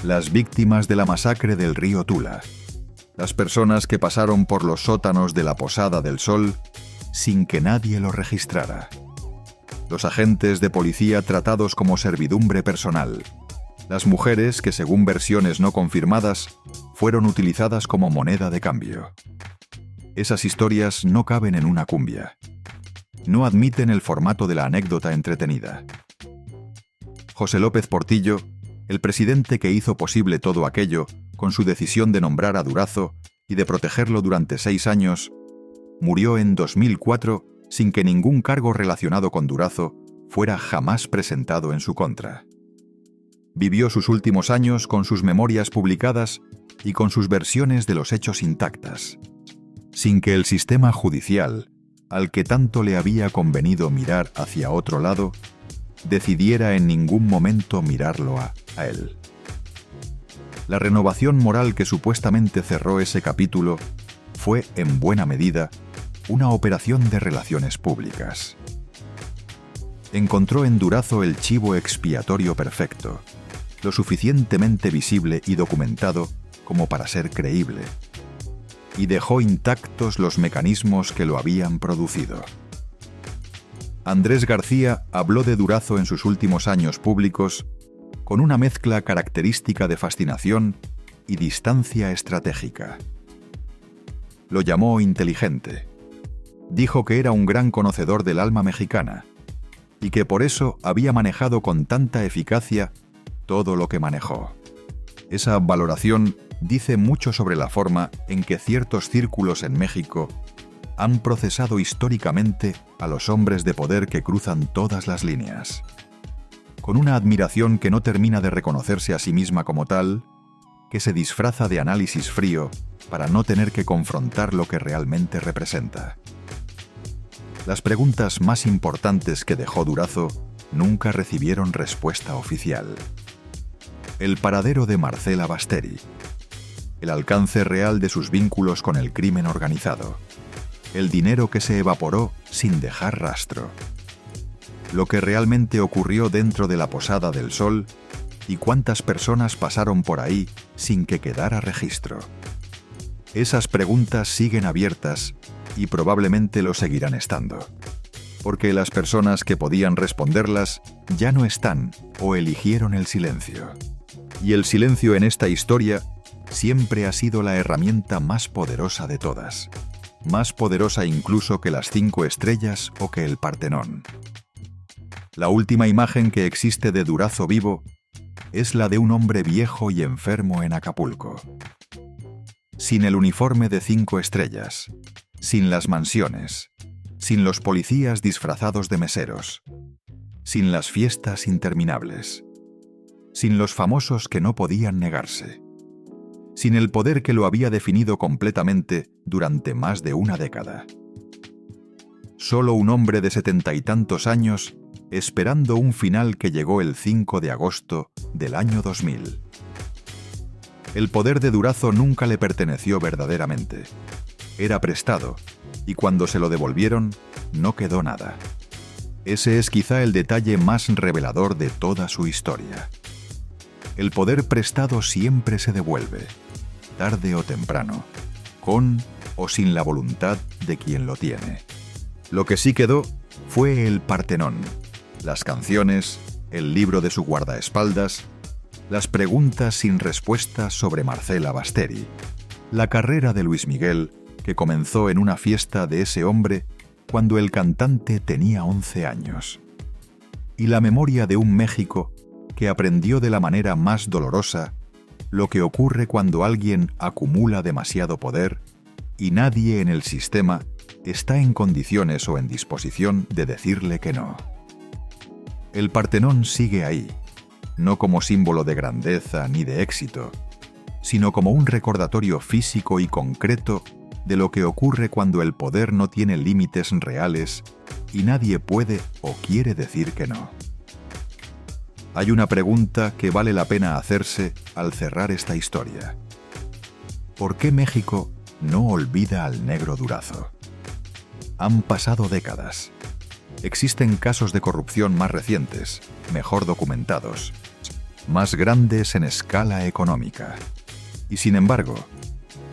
Las víctimas de la masacre del río Tula. Las personas que pasaron por los sótanos de la Posada del Sol sin que nadie lo registrara. Los agentes de policía tratados como servidumbre personal. Las mujeres que, según versiones no confirmadas, fueron utilizadas como moneda de cambio. Esas historias no caben en una cumbia. No admiten el formato de la anécdota entretenida. José López Portillo, el presidente que hizo posible todo aquello con su decisión de nombrar a Durazo y de protegerlo durante 6 años, murió en 2004 sin que ningún cargo relacionado con Durazo fuera jamás presentado en su contra. Vivió sus últimos años con sus memorias publicadas y con sus versiones de los hechos intactas, sin que el sistema judicial, al que tanto le había convenido mirar hacia otro lado, decidiera en ningún momento mirarlo a él. La renovación moral que supuestamente cerró ese capítulo fue, en buena medida, una operación de relaciones públicas. Encontró en Durazo el chivo expiatorio perfecto, lo suficientemente visible y documentado como para ser creíble, y dejó intactos los mecanismos que lo habían producido. Andrés García habló de Durazo en sus últimos años públicos con una mezcla característica de fascinación y distancia estratégica. Lo llamó inteligente. Dijo que era un gran conocedor del alma mexicana y que por eso había manejado con tanta eficacia todo lo que manejó. Esa valoración dice mucho sobre la forma en que ciertos círculos en México han procesado históricamente a los hombres de poder que cruzan todas las líneas. Con una admiración que no termina de reconocerse a sí misma como tal, que se disfraza de análisis frío para no tener que confrontar lo que realmente representa. Las preguntas más importantes que dejó Durazo nunca recibieron respuesta oficial. El paradero de Marcela Basteri, el alcance real de sus vínculos con el crimen organizado, el dinero que se evaporó sin dejar rastro, lo que realmente ocurrió dentro de la Posada del Sol y cuántas personas pasaron por ahí sin que quedara registro. Esas preguntas siguen abiertas y probablemente lo seguirán estando, porque las personas que podían responderlas ya no están o eligieron el silencio. Y el silencio en esta historia siempre ha sido la herramienta más poderosa de todas, más poderosa incluso que las 5 estrellas o que el Partenón. La última imagen que existe de Durazo vivo es la de un hombre viejo y enfermo en Acapulco. Sin el uniforme de 5 estrellas, sin las mansiones, sin los policías disfrazados de meseros, sin las fiestas interminables, sin los famosos que no podían negarse, sin el poder que lo había definido completamente durante más de una década. Solo un hombre de 70 y tantos años esperando un final que llegó el 5 de agosto del año 2000. El poder de Durazo nunca le perteneció verdaderamente. Era prestado, y cuando se lo devolvieron, no quedó nada. Ese es quizá el detalle más revelador de toda su historia. El poder prestado siempre se devuelve, tarde o temprano, con o sin la voluntad de quien lo tiene. Lo que sí quedó fue el Partenón, las canciones, el libro de su guardaespaldas, las preguntas sin respuesta sobre Marcela Basteri, la carrera de Luis Miguel, que comenzó en una fiesta de ese hombre cuando el cantante tenía 11 años, y la memoria de un México que aprendió de la manera más dolorosa lo que ocurre cuando alguien acumula demasiado poder y nadie en el sistema está en condiciones o en disposición de decirle que no. El Partenón sigue ahí, no como símbolo de grandeza ni de éxito, sino como un recordatorio físico y concreto de lo que ocurre cuando el poder no tiene límites reales y nadie puede o quiere decir que no. Hay una pregunta que vale la pena hacerse al cerrar esta historia. ¿Por qué México no olvida al negro Durazo? Han pasado décadas. Existen casos de corrupción más recientes, mejor documentados, más grandes en escala económica. Y sin embargo,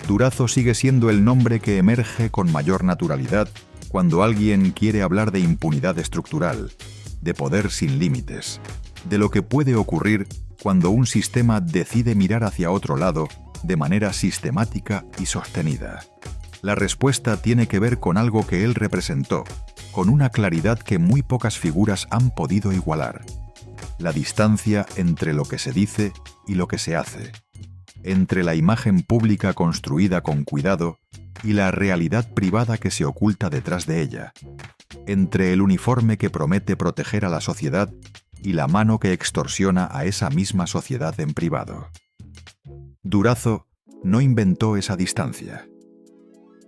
Durazo sigue siendo el nombre que emerge con mayor naturalidad cuando alguien quiere hablar de impunidad estructural, de poder sin límites, de lo que puede ocurrir cuando un sistema decide mirar hacia otro lado de manera sistemática y sostenida. La respuesta tiene que ver con algo que él representó, con una claridad que muy pocas figuras han podido igualar: la distancia entre lo que se dice y lo que se hace, entre la imagen pública construida con cuidado y la realidad privada que se oculta detrás de ella, entre el uniforme que promete proteger a la sociedad y la mano que extorsiona a esa misma sociedad en privado. Durazo no inventó esa distancia,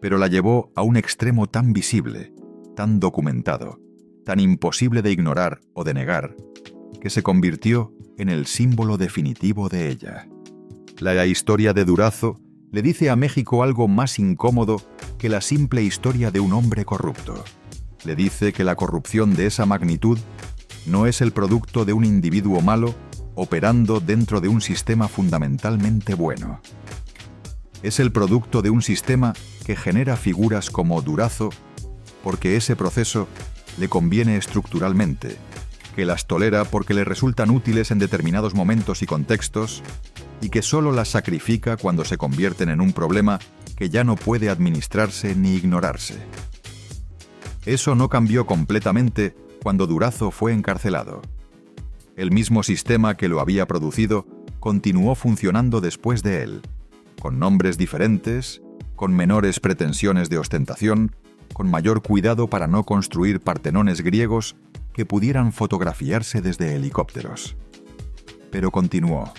pero la llevó a un extremo tan visible, tan documentado, tan imposible de ignorar o de negar, que se convirtió en el símbolo definitivo de ella. La historia de Durazo le dice a México algo más incómodo que la simple historia de un hombre corrupto. Le dice que la corrupción de esa magnitud no es el producto de un individuo malo operando dentro de un sistema fundamentalmente bueno. Es el producto de un sistema que genera figuras como Durazo porque ese proceso le conviene estructuralmente, que las tolera porque le resultan útiles en determinados momentos y contextos, y que solo las sacrifica cuando se convierten en un problema que ya no puede administrarse ni ignorarse. Eso no cambió completamente cuando Durazo fue encarcelado. El mismo sistema que lo había producido continuó funcionando después de él, con nombres diferentes, con menores pretensiones de ostentación, con mayor cuidado para no construir partenones griegos que pudieran fotografiarse desde helicópteros. Pero continuó.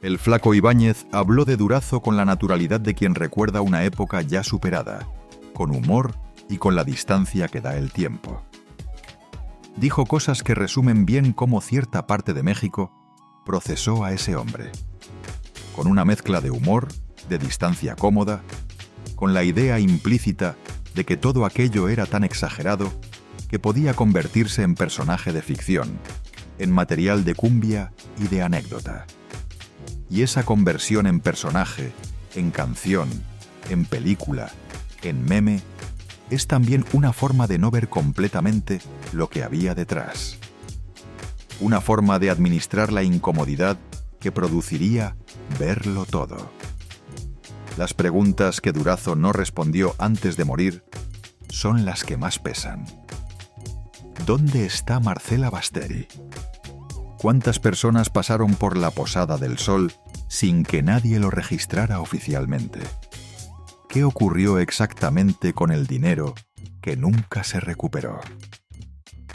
El flaco Ibáñez habló de Durazo con la naturalidad de quien recuerda una época ya superada, con humor y con la distancia que da el tiempo. Dijo cosas que resumen bien cómo cierta parte de México procesó a ese hombre. Con una mezcla de humor, de distancia cómoda, con la idea implícita de que todo aquello era tan exagerado que podía convertirse en personaje de ficción, en material de cumbia y de anécdota. Y esa conversión en personaje, en canción, en película, en meme, es también una forma de no ver completamente lo que había detrás. Una forma de administrar la incomodidad que produciría verlo todo. Las preguntas que Durazo no respondió antes de morir son las que más pesan. ¿Dónde está Marcela Basteri? ¿Cuántas personas pasaron por la Posada del Sol sin que nadie lo registrara oficialmente? ¿Qué ocurrió exactamente con el dinero que nunca se recuperó?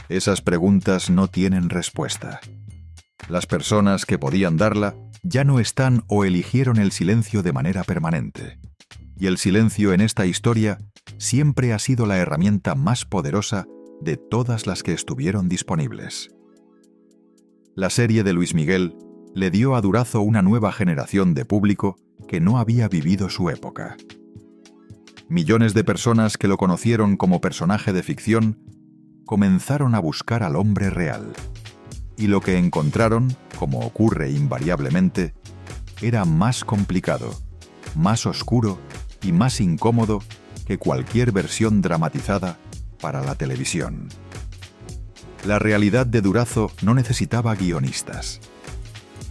Esas preguntas no tienen respuesta. Las personas que podían darla ya no están o eligieron el silencio de manera permanente. Y el silencio en esta historia siempre ha sido la herramienta más poderosa de todas las que estuvieron disponibles. La serie de Luis Miguel le dio a Durazo una nueva generación de público que no había vivido su época. Millones de personas que lo conocieron como personaje de ficción comenzaron a buscar al hombre real. Y lo que encontraron, como ocurre invariablemente, era más complicado, más oscuro y más incómodo que cualquier versión dramatizada para la televisión. La realidad de Durazo no necesitaba guionistas.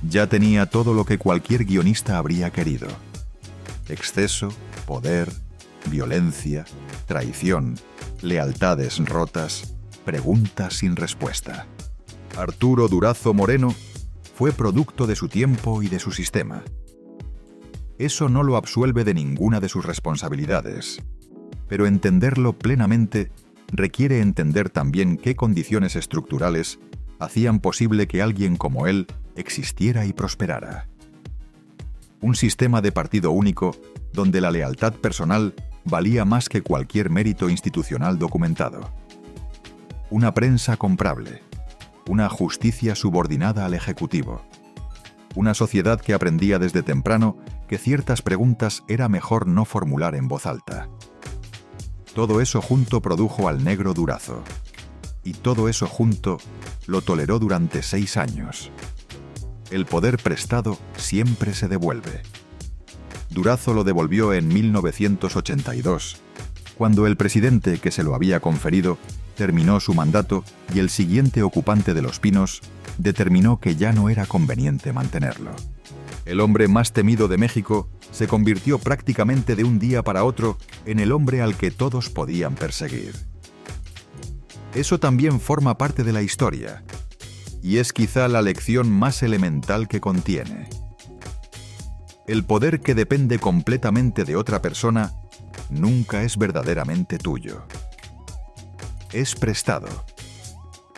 Ya tenía todo lo que cualquier guionista habría querido: exceso, poder, violencia, traición, lealtades rotas, preguntas sin respuesta. Arturo Durazo Moreno fue producto de su tiempo y de su sistema. Eso no lo absuelve de ninguna de sus responsabilidades, pero entenderlo plenamente requiere entender también qué condiciones estructurales hacían posible que alguien como él existiera y prosperara. Un sistema de partido único donde la lealtad personal valía más que cualquier mérito institucional documentado. Una prensa comprable, una justicia subordinada al ejecutivo, una sociedad que aprendía desde temprano que ciertas preguntas era mejor no formular en voz alta. Todo eso junto produjo al negro Durazo, y todo eso junto lo toleró durante 6 años. El poder prestado siempre se devuelve. Durazo lo devolvió en 1982, cuando el presidente que se lo había conferido terminó su mandato y el siguiente ocupante de Los Pinos determinó que ya no era conveniente mantenerlo. El hombre más temido de México se convirtió prácticamente de un día para otro en el hombre al que todos podían perseguir. Eso también forma parte de la historia, y es quizá la lección más elemental que contiene. El poder que depende completamente de otra persona nunca es verdaderamente tuyo. Es prestado.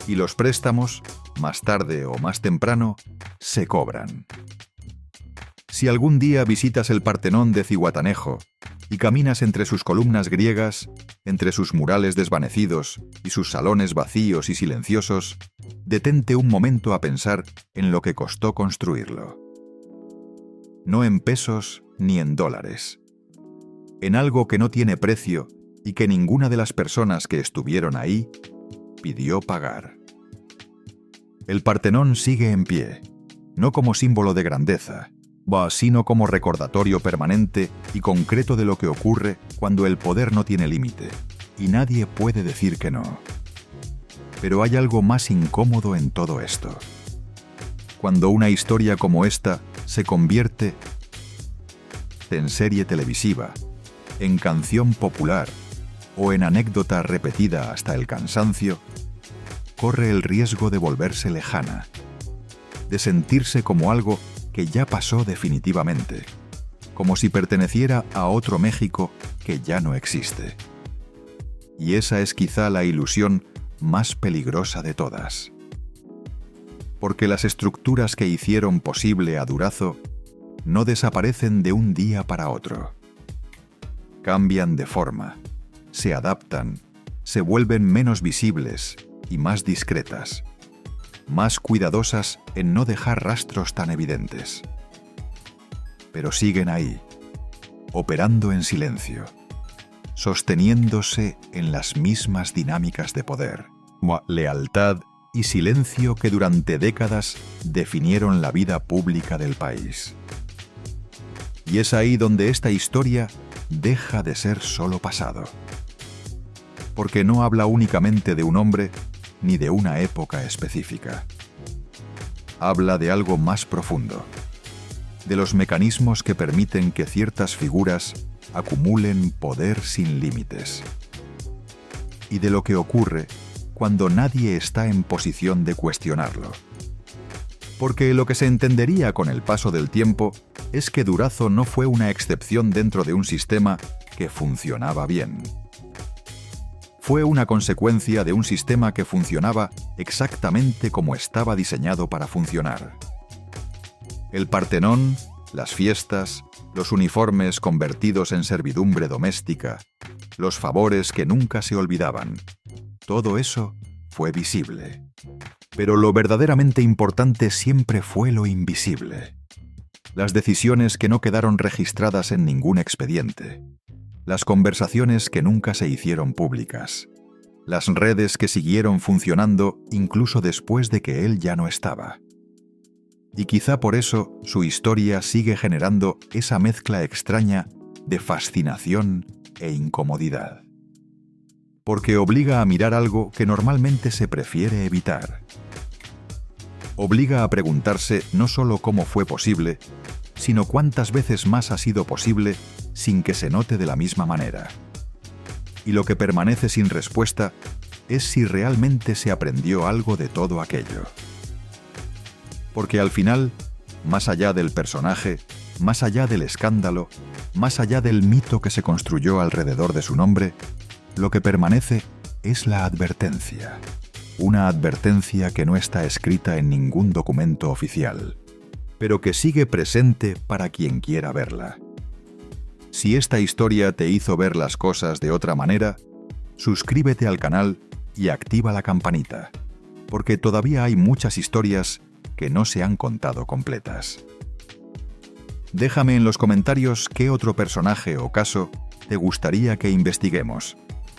Y los préstamos, más tarde o más temprano, se cobran. Si algún día visitas el Partenón de Zihuatanejo y caminas entre sus columnas griegas, entre sus murales desvanecidos y sus salones vacíos y silenciosos, detente un momento a pensar en lo que costó construirlo. No en pesos ni en dólares. En algo que no tiene precio y que ninguna de las personas que estuvieron ahí pidió pagar. El Partenón sigue en pie, no como símbolo de grandeza, sino como recordatorio permanente y concreto de lo que ocurre cuando el poder no tiene límite, y nadie puede decir que no. Pero hay algo más incómodo en todo esto. Cuando una historia como esta se convierte en serie televisiva, en canción popular o en anécdota repetida hasta el cansancio, corre el riesgo de volverse lejana, de sentirse como algo que ya pasó definitivamente, como si perteneciera a otro México que ya no existe. Y esa es quizá la ilusión más peligrosa de todas. Porque las estructuras que hicieron posible a Durazo no desaparecen de un día para otro. Cambian de forma, se adaptan, se vuelven menos visibles y más discretas, más cuidadosas en no dejar rastros tan evidentes. Pero siguen ahí, operando en silencio, sosteniéndose en las mismas dinámicas de poder, lealtad y silencio que durante décadas definieron la vida pública del país. Y es ahí donde esta historia deja de ser solo pasado. Porque no habla únicamente de un hombre ni de una época específica. Habla de algo más profundo, de los mecanismos que permiten que ciertas figuras acumulen poder sin límites, y de lo que ocurre cuando nadie está en posición de cuestionarlo. Porque lo que se entendería con el paso del tiempo es que Durazo no fue una excepción dentro de un sistema que funcionaba bien. Fue una consecuencia de un sistema que funcionaba exactamente como estaba diseñado para funcionar. El Partenón, las fiestas, los uniformes convertidos en servidumbre doméstica, los favores que nunca se olvidaban, todo eso fue visible. Pero lo verdaderamente importante siempre fue lo invisible. Las decisiones que no quedaron registradas en ningún expediente. Las conversaciones que nunca se hicieron públicas. Las redes que siguieron funcionando incluso después de que él ya no estaba. Y quizá por eso su historia sigue generando esa mezcla extraña de fascinación e incomodidad. porque obliga a mirar algo que normalmente se prefiere evitar. Obliga a preguntarse no solo cómo fue posible, sino cuántas veces más ha sido posible sin que se note de la misma manera. Y lo que permanece sin respuesta es si realmente se aprendió algo de todo aquello. Porque al final, más allá del personaje, más allá del escándalo, más allá del mito que se construyó alrededor de su nombre, lo que permanece es la advertencia. Una advertencia que no está escrita en ningún documento oficial, pero que sigue presente para quien quiera verla. Si esta historia te hizo ver las cosas de otra manera, suscríbete al canal y activa la campanita, porque todavía hay muchas historias que no se han contado completas. Déjame en los comentarios qué otro personaje o caso te gustaría que investiguemos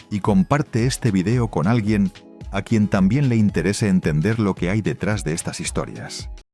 y comparte este video con alguien a quien también le interese entender lo que hay detrás de estas historias.